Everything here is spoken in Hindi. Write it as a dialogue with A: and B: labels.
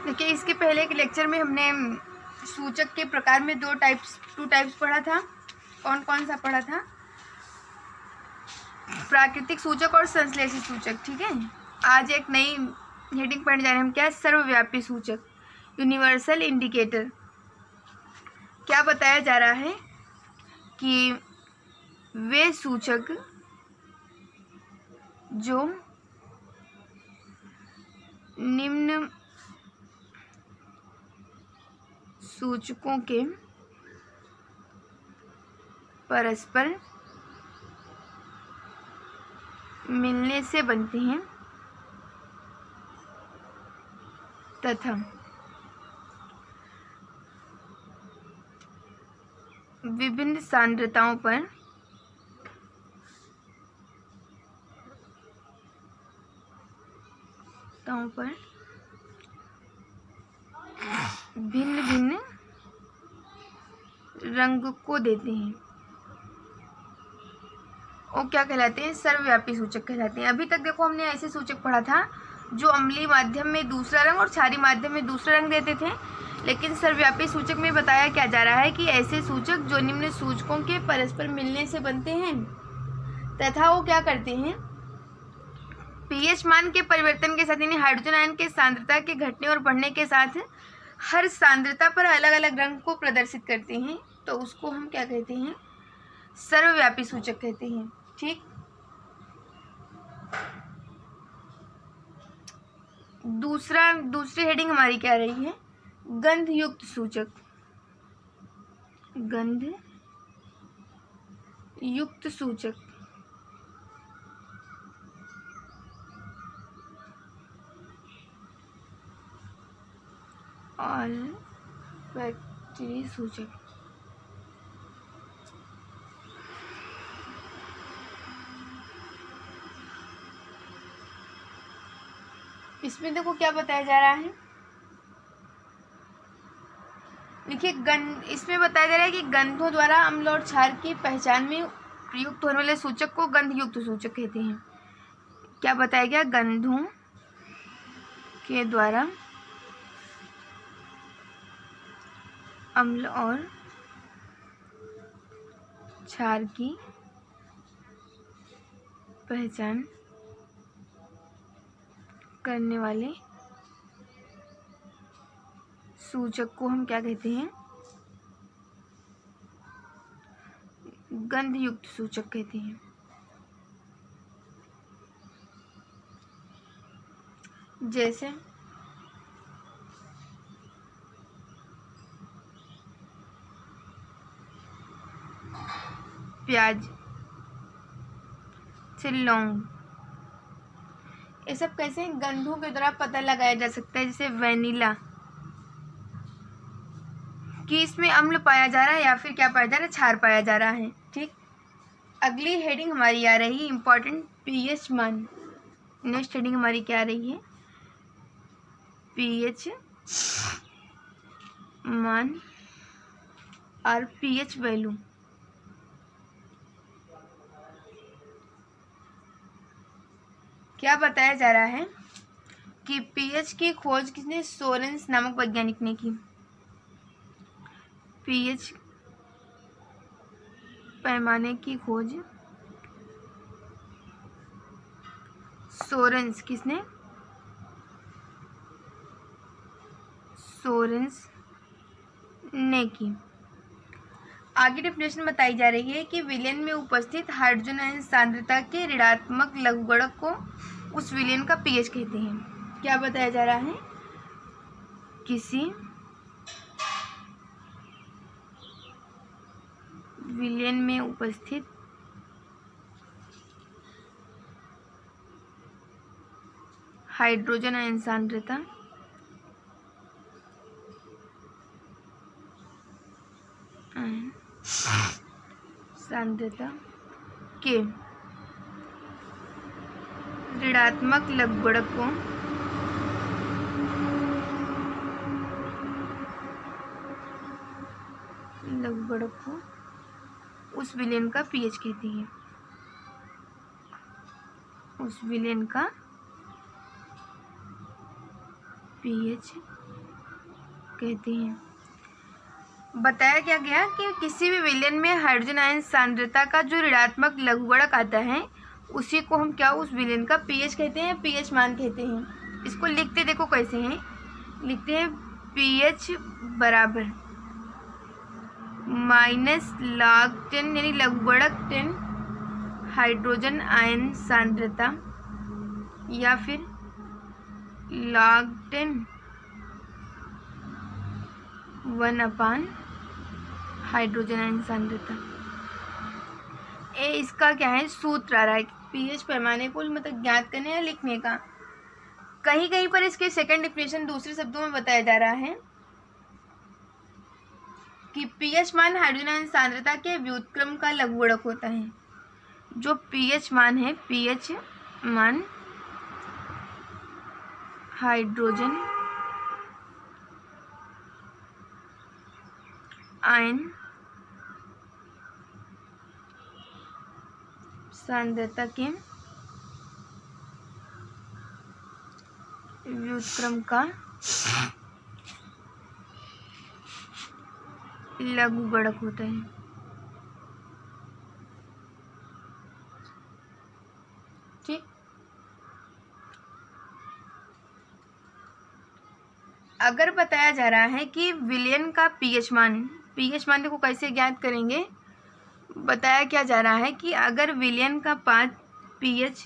A: देखिए, इसके पहले के लेक्चर में हमने सूचक के प्रकार में टू टाइप्स पढ़ा था। कौन कौन सा पढ़ा था? प्राकृतिक सूचक और संश्लेषित सूचक। ठीक है, आज एक नई हेडिंग पढ़ने जा रहे हैं हम। क्या? सर्वव्यापी सूचक, यूनिवर्सल इंडिकेटर। क्या बताया जा रहा है कि वे सूचक जो निम्न सूचकों के परस्पर मिलने से बनते हैं तथा विभिन्न सांद्रताओं पर भिन्न भिन्न रंग को देते हैं, वो क्या कहलाते हैं? सर्वव्यापी सूचक कहलाते हैं। अभी तक देखो हमने ऐसे सूचक पढ़ा था जो अम्लीय माध्यम में दूसरा रंग और क्षारीय माध्यम में दूसरा रंग देते थे, लेकिन सर्वव्यापी सूचक में बताया क्या जा रहा है कि ऐसे सूचक जो निम्न सूचकों के परस्पर मिलने से बनते हैं तथा वो क्या करते हैं? पीएच मान के परिवर्तन के साथ, यानी हाइड्रोजन आयन के सांद्रता के घटने और बढ़ने के साथ हर सांद्रता पर अलग अलग रंग को प्रदर्शित करते हैं, तो उसको हम क्या कहते हैं? सर्वव्यापी सूचक कहते हैं। ठीक, दूसरी हेडिंग हमारी क्या रही है? गंध युक्त सूचक। गंध युक्त सूचक और बैक्टीरिया सूचक। इसमें देखो क्या बताया जा रहा है। देखिए, इसमें बताया जा रहा है कि गंधों द्वारा अम्ल और क्षार की पहचान में प्रयुक्त होने वाले सूचक को गंध युक्त सूचक कहते हैं। क्या बताया गया? गंधों के द्वारा अम्ल और क्षार की पहचान करने वाले सूचक को हम क्या कहते हैं? गंध युक्त सूचक कहते हैं। जैसे प्याज से लौंग, ये सब कैसे गंधों के द्वारा पता लगाया जा सकता है। जैसे वैनिला, कि इसमें अम्ल पाया जा रहा है या फिर क्या पाया जा रहा है? क्षार पाया जा रहा है। ठीक, अगली हेडिंग हमारी आ रही है इम्पोर्टेंट, पीएच मान। नेक्स्ट हेडिंग हमारी क्या आ रही है? पीएच मान और पीएच वैल्यू। क्या बताया जा रहा है कि पीएच की खोज किसने? सोरेंस नामक वैज्ञानिक ने की। पीएच पैमाने की खोज सोरेंस, किसने? सोरेंस ने की। आगे डेफिनेशन बताई जा रही है कि विलयन में उपस्थित हाइड्रोजन आयन सांद्रता के ऋणात्मक लघुगणक को उस विलयन का पीएच कहते हैं। क्या बताया जा रहा है? किसी विलयन में उपस्थित हाइड्रोजन आयन सांद्रता के ऋणात्मक लघुगणक को उस विलयन का पीएच कहते हैं। उस विलयन का पीएच कहते हैं। बताया क्या गया कि किसी भी विलयन में हाइड्रोजन आयन सांद्रता का जो ऋणात्मक लघुगणक आता है उसी को हम क्या उस विलयन का पीएच कहते हैं, पीएच मान कहते हैं। इसको लिखते देखो कैसे हैं, लिखते हैं पीएच बराबर -log10 यानी लघुगणक 10 हाइड्रोजन आयन सांद्रता या फिर log10 1/, हाइड्रोजन आयन सांद्रता। इसका क्या है सूत्र आ रहा है पीएच पैमाने को मतलब ज्ञात करने या लिखने का। कहीं कहीं पर इसके सेकंड इक्वेशन दूसरे शब्दों में बताया जा रहा है कि पीएच मान हाइड्रोजन आयन सांद्रता के व्युत्क्रम का लघुगणक होता है। जो पीएच मान है, पीएच मान हाइड्रोजन आयन सांद्रता के व्युत्क्रम का लघुगणक होता है। ठीक, अगर बताया जा रहा है कि विलयन का पीएच मान देखो कैसे ज्ञात करेंगे। बताया क्या जा रहा है कि अगर विलयन का पीएच